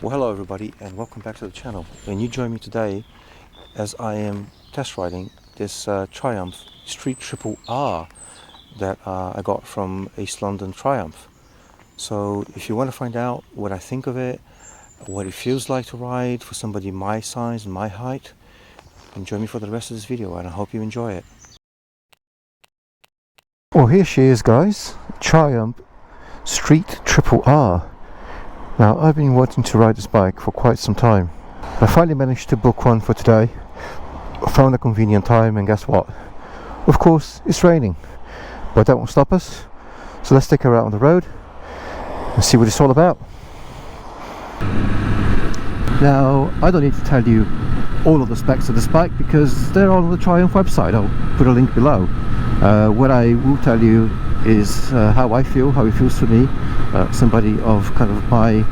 Well, hello everybody and welcome back to the channel, and you join me today as I am test riding this Triumph Street Triple R that I got from East London Triumph. So if you want to find out what I think of it, what it feels like to ride for somebody my size and my height, then join me for the rest of this video and I hope you enjoy it. Well, here she is guys, Triumph Street Triple R. Now, I've been wanting to ride this bike for quite some time. I finally managed to book one for today. I found a convenient time, and guess what? Of course, it's raining. But that won't stop us. So let's take her out on the road and see what it's all about. Now, I don't need to tell you all of the specs of this bike because they're all on the Triumph website. I'll put a link below. What I will tell you is how I feel, how it feels to me, somebody of kind of my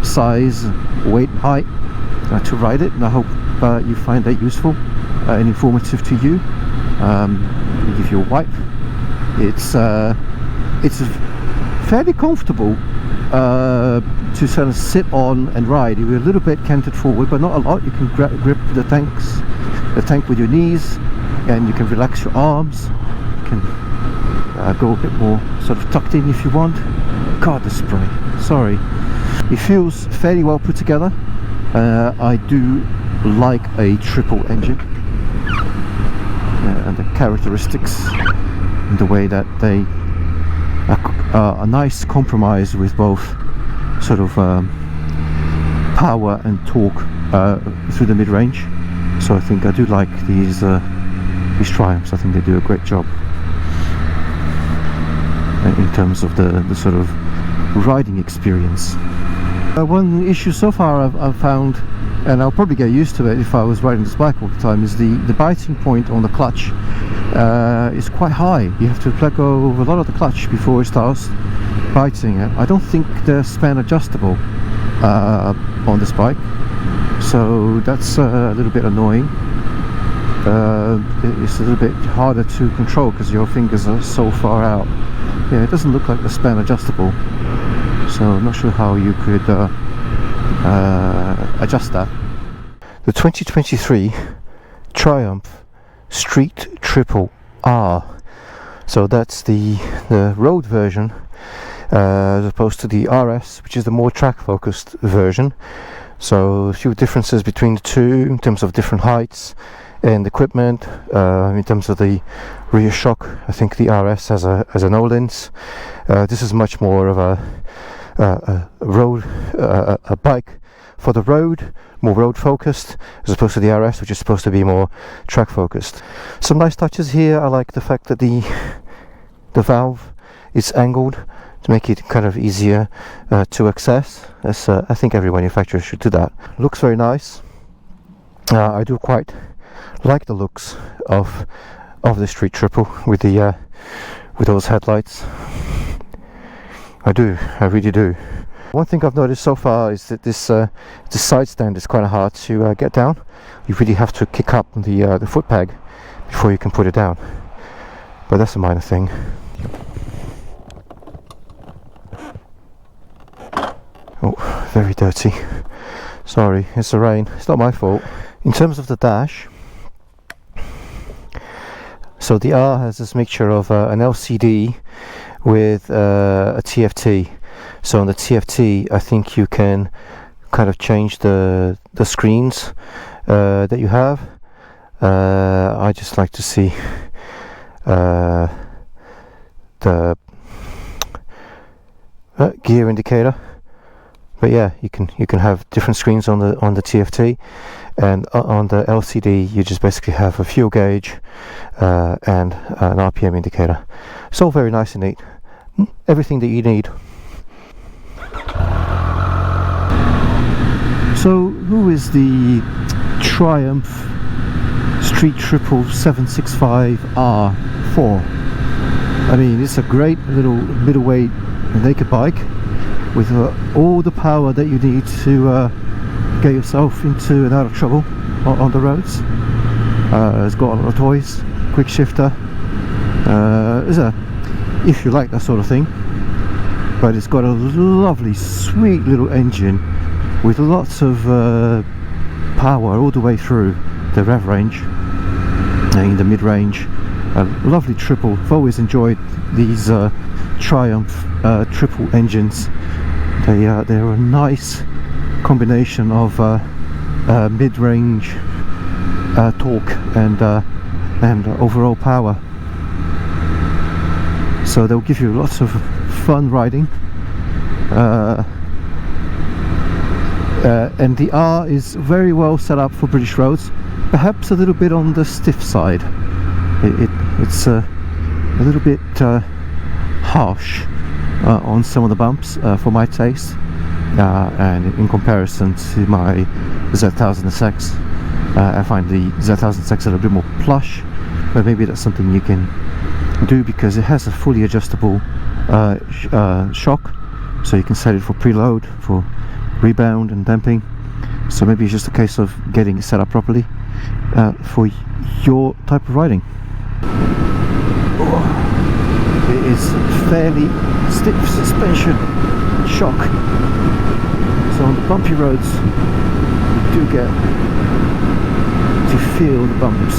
size, weight, height, to ride it, and I hope you find that useful and informative to you. I'll give you a wipe. It's fairly comfortable to sort of sit on and ride. You're a little bit canted forward, but not a lot. You can grip the tank with your knees, and you can relax your arms. You can go a bit more sort of tucked in if you want. God, the spray, sorry. It feels fairly well put together. I do like a triple engine and the characteristics and the way that they are a nice compromise with both sort of power and torque through the mid-range. So I think I do like these Triumphs. I think they do a great job in terms of the sort of riding experience. One issue so far I've found, and I'll probably get used to it if I was riding this bike all the time, is the biting point on the clutch is quite high. You have to let go of a lot of the clutch before it starts biting. I don't think they're span adjustable on this bike, so that's a little bit annoying. It's a little bit harder to control because your fingers are so far out. Yeah, it doesn't look like the span adjustable, so I'm not sure how you could adjust that. The 2023 Triumph Street Triple R. So that's the road version as opposed to the RS, which is the more track focused version. So a few differences between the two in terms of different heights and equipment. In terms of the rear shock, I think the RS has an Öhlins. This is much more of a road a bike for the road, more road focused, as opposed to the RS, which is supposed to be more track focused. Some nice touches here. I like the fact that the valve is angled to make it kind of easier to access. As I think every manufacturer should do that. Looks very nice. I do quite like the looks of the Street Triple with the with those headlights. I really do. One thing I've noticed so far is that this side stand is quite hard to get down. You really have to kick up the foot peg before you can put it down, but that's a minor thing. Oh, very dirty. Sorry, it's the rain. It's not my fault. In terms of the dash, so the R has this mixture of an LCD with a TFT. So on the TFT, I think you can kind of change the screens that you have. I just like to see the gear indicator. But yeah, you can have different screens on the TFT, and on the LCD you just basically have a fuel gauge and an RPM indicator. It's all very nice and neat. Everything that you need. So, who is the Triumph Street Triple 765R for? I mean, it's a great little middleweight naked bike with all the power that you need to get yourself into and out of trouble on the roads. It's got a lot of toys, Quickshifter. If you like that sort of thing, but it's got a lovely, sweet little engine with lots of power all the way through the rev range, in the mid-range. A lovely triple. I've always enjoyed these Triumph triple engines. They're a nice combination of mid-range torque and overall power. So they'll give you lots of fun riding. And the R is very well set up for British roads, perhaps a little bit on the stiff side. It's a little bit harsh on some of the bumps for my taste, and in comparison to my Z1000SX, I find the Z1000SX a little bit more plush, but maybe that's something you can do because it has a fully adjustable shock, so you can set it for preload, for rebound and damping. So maybe it's just a case of getting it set up properly for your type of riding. It is fairly stiff suspension shock, so on the bumpy roads you do get to feel the bumps.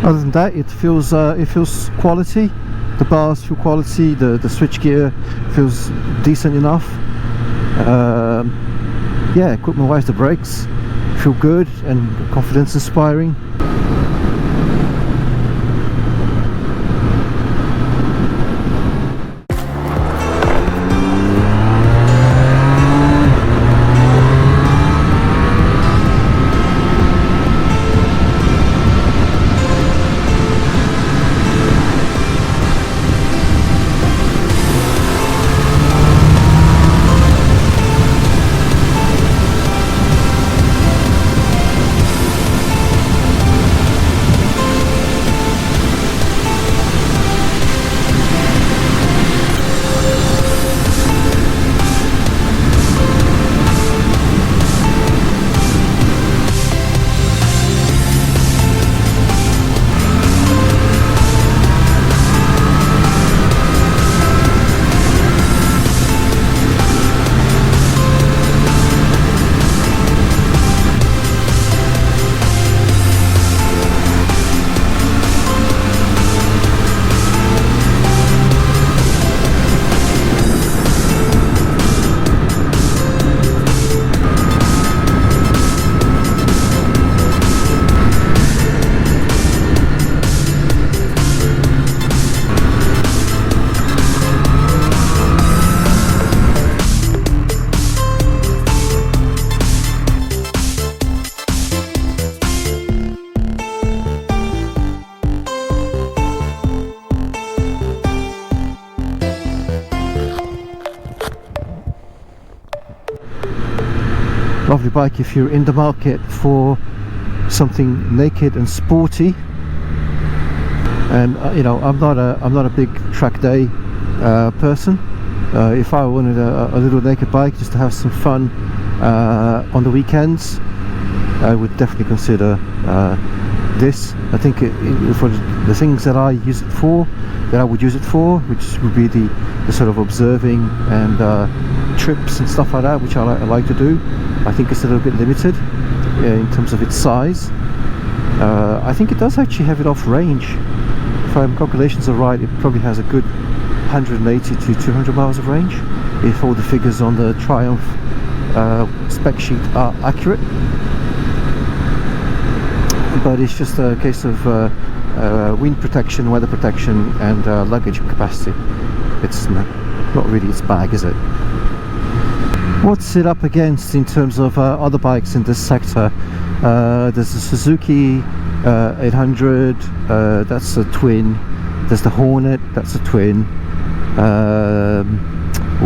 Other than that, it feels quality. The bars feel quality. The switchgear feels decent enough. Yeah, equipment wise, the brakes feel good and confidence inspiring. Lovely bike if you're in the market for something naked and sporty. And you know, I'm not a big track day person. If I wanted a little naked bike just to have some fun on the weekends, I would definitely consider this. I think for the things that I use it for, that I would use it for, which would be the sort of observing and trips and stuff like that, which I like to do. I think it's a little bit limited in terms of its size. I think it does actually have it off range. If my calculations are right, it probably has a good 180 to 200 miles of range, if all the figures on the Triumph spec sheet are accurate. But it's just a case of wind protection, weather protection, and luggage capacity. It's not really its bag, is it? What's it up against in terms of other bikes in this sector? There's the Suzuki 800, that's a twin. There's the Hornet, that's a twin.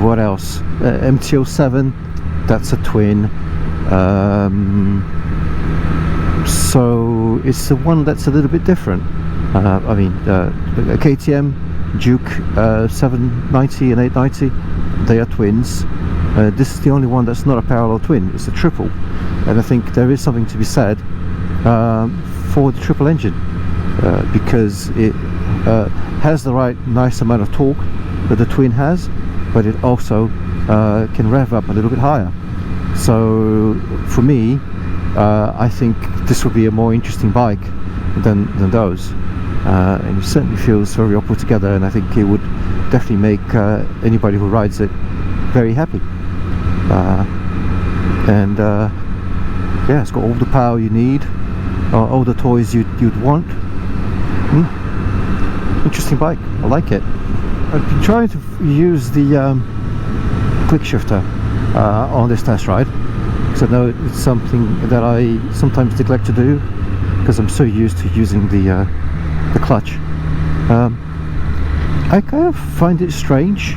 What else? MT-07, that's a twin. So it's the one that's a little bit different. I mean, KTM, Duke 790 and 890, they are twins. This is the only one that's not a parallel twin. It's a triple, and I think there is something to be said for the triple engine, because it has the right nice amount of torque that the twin has, but it also can rev up a little bit higher. So for me, I think this will be a more interesting bike than those, and it certainly feels very well put together, and I think it would definitely make anybody who rides it very happy. Yeah, it's got all the power you need, all the toys you'd want. Interesting bike, I like it. I've been trying to use the Quickshifter on this test ride, because I know it's something that I sometimes neglect to do because I'm so used to using the clutch. I kind of find it strange.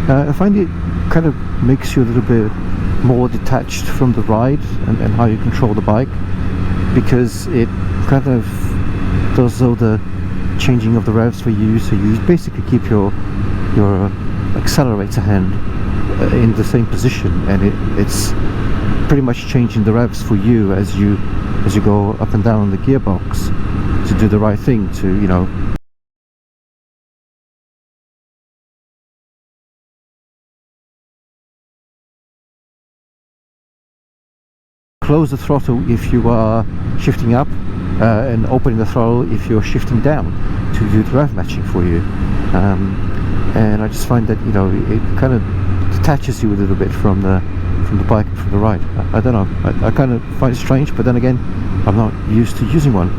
I find it kind of makes you a little bit more detached from the ride and how you control the bike, because it kind of does all the changing of the revs for you, so you basically keep your accelerator hand in the same position, and it's pretty much changing the revs for you as you go up and down the gearbox to do the right thing, to, you know, close the throttle if you are shifting up, and opening the throttle if you're shifting down, to do the rev matching for you. And I just find that, you know, it kind of detaches you a little bit from the bike and from the ride. I don't know, I kind of find it strange, but then again, I'm not used to using one,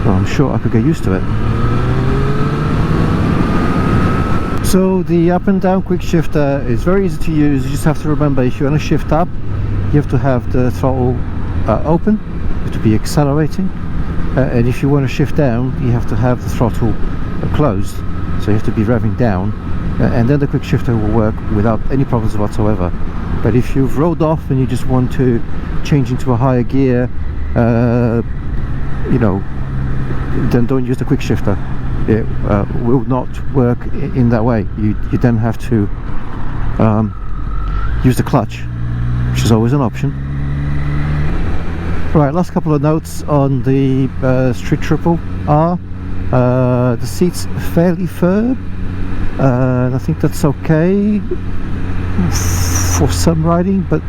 so I'm sure I could get used to it. So the up and down quick shifter is very easy to use. You just have to remember, if you want to shift up, you have to have the throttle open, you have to be accelerating, and if you want to shift down, you have to have the throttle closed, so you have to be revving down, and then the quick shifter will work without any problems whatsoever. But if you've rolled off and you just want to change into a higher gear, you know, then don't use the quick shifter. It will not work in that way. You then have to use the clutch, which is always an option. Right, last couple of notes on the Street Triple R. The seat's fairly firm, and I think that's okay for some riding, but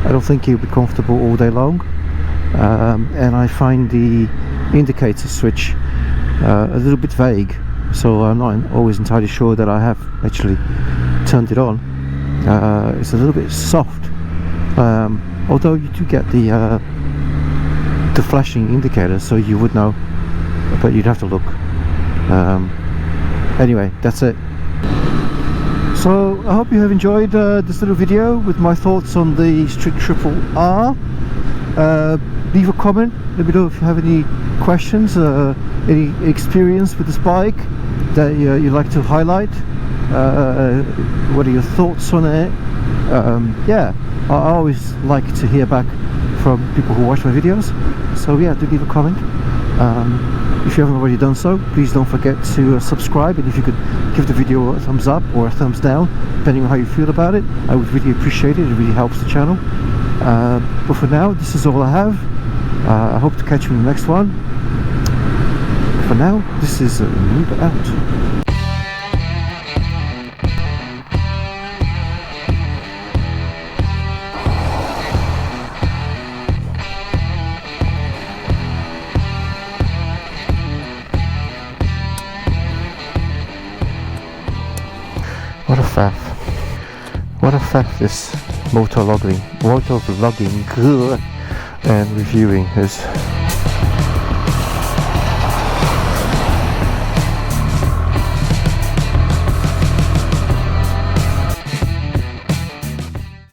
I don't think you'll be comfortable all day long. And I find the indicator switch a little bit vague, so I'm not always entirely sure that I have actually turned it on. It's a little bit soft, although you do get the flashing indicator, so you would know, but you'd have to look. Anyway, that's it. So I hope you have enjoyed this little video with my thoughts on the Street Triple R. Leave a comment, let me know if you have any questions, any experience with this bike that you'd like to highlight. What are your thoughts on it? Yeah, I always like to hear back from people who watch my videos, so yeah, do leave a comment. If you haven't already done so, please don't forget to subscribe, and if you could give the video a thumbs up or a thumbs down, depending on how you feel about it, I would really appreciate it. It really helps the channel. But for now, this is all I have. I hope to catch you in the next one. For now, this is Noob out. What a faff this motovlogging and reviewing is.